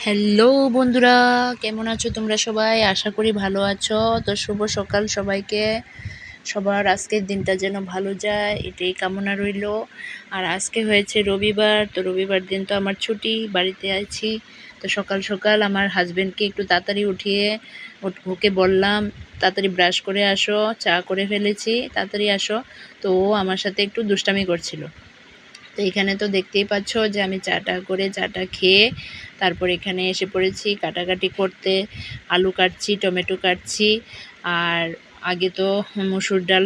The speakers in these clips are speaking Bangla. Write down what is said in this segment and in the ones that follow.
হ্যালো বন্ধুরা, কেমন আছো তোমরা সবাই? আশা করি ভালো আছো। তো শুভ সকাল সবাইকে। সবার আজকের দিনটা যেন ভালো যায় এটাই কামনা রইল। আর আজকে হয়েছে রবিবার, তো রবিবার দিন তো আমার ছুটি, বাড়িতে আছি। তো সকাল সকাল আমার হাজবেন্ডকে একটু তাড়াতাড়ি উঠিয়ে ওকে বললাম তাড়াতাড়ি ব্রাশ করে আসো, চা করে ফেলেছি, তাড়াতাড়ি আসো। তো ও আমার সাথে একটু দুষ্টামি করছিল। তো এখানে তো দেখতেই পাচ্ছ যে আমি চাটা খেয়ে তারপর এখানে এসে পড়েছি কাটাকাটি করতে। আলু কাটছি, টমেটো কাটছি। আর আগে তো মসুর ডাল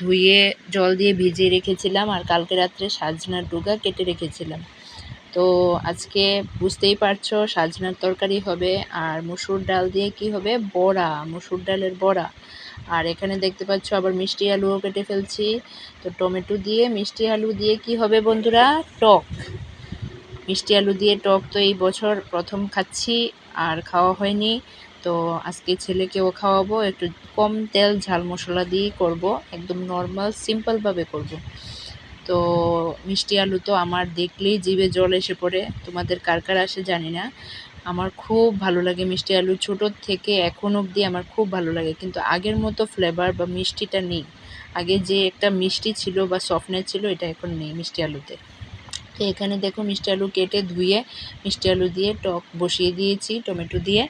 ধুয়ে জল দিয়ে ভিজিয়ে রেখেছিলাম, আর কালকে রাত্রে সাজনার ডুগা কেটে রেখেছিলাম। তো আজকে বুঝতেই পারছো সাজনার তরকারি হবে, আর মসুর ডাল দিয়ে কি হবে, বড়া, মসুর ডালের বড়া। আর এখানে দেখতে পাচ্ছ আবার মিষ্টি আলুও কেটে ফেলছি। তো টমেটো দিয়ে মিষ্টি আলু দিয়ে কি হবে বন্ধুরা, টক। মিষ্টি আলু দিয়ে টক তো এই বছর প্রথম খাচ্ছি, আর খাওয়া হয়নি। তো আজকে ছেলেকেও খাওয়াবো, একটু কম তেল ঝাল মশলা দিয়েই করব, একদম নর্মাল সিম্পলভাবে করব। তো মিষ্টি আলু তো আমার দেখলেই জিভে জল এসে পড়ে, তোমাদের কার কার আসে জানি না। আমার খুব ভালো লাগে মিষ্টি আলু, ছোটোর থেকে এখন অবধি আমার খুব ভালো লাগে, কিন্তু আগের মতো ফ্লেভার বা মিষ্টিটা নেই। আগে যে একটা মিষ্টি ছিল বা সফটনেস ছিল, এটা এখন নেই মিষ্টি আলুতে। তো এখানে দেখো মিষ্টি আলু কেটে ধুয়ে মিষ্টি আলু দিয়ে টক বসিয়ে দিয়েছি টমেটো দিয়ে।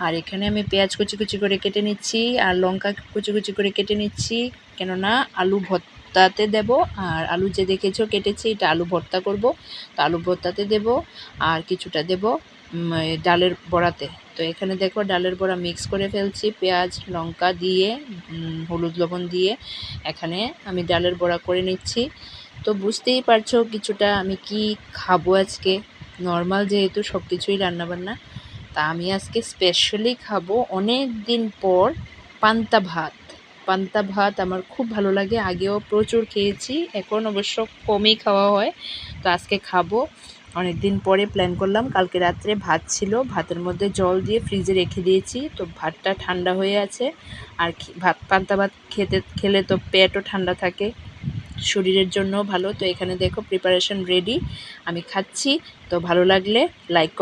আর এখানে আমি পেঁয়াজ কুচি কুচি করে কেটে নিচ্ছি, আর লঙ্কা কুচি কুচি করে কেটে নিচ্ছি, কেননা আলু ভর্তাতে দেব। আর আলু যে দেখেছো কেটেছি, এটা আলু ভর্তা করব, তো আলু ভর্তাতে দেব। আর কিছুটা দেব ডালের বড়াতে। তো এখানে দেখো ডালের বড়া মিক্স করে ফেলছি, পেঁয়াজ লঙ্কা দিয়ে হলুদ লবণ দিয়ে এখানে আমি ডালের বড়া করে নিচ্ছি। তো বুঝতেই পারছো কিছুটা আমি কি খাবো আজকে। নর্মাল যেহেতু সব কিছুই রান্নাবান্না, তা আমি আজকে স্পেশালি খাবো অনেক দিন পর পান্তা ভাত। পান্তা ভাত আমার খুব ভালো লাগে, আগেও প্রচুর খেয়েছি, এখন অবশ্য কমই খাওয়া হয়। তো আজকে খাবো, অনেক দিন পরে প্ল্যান করলাম। কালকে রাত্রে ভাত ছিল, ভাতের মধ্যে জল দিয়ে ফ্রিজে রেখে দিয়েছি, তো ভাতটা ঠান্ডা হয়ে আছে। আর পান্তা ভাত খেলে তো পেটও ঠান্ডা থাকে, শরীরের জন্য ভালো। তো এখানে দেখো প্রিপারেশন রেডি, আমি খাচ্ছি। তো ভালো লাগলে লাইক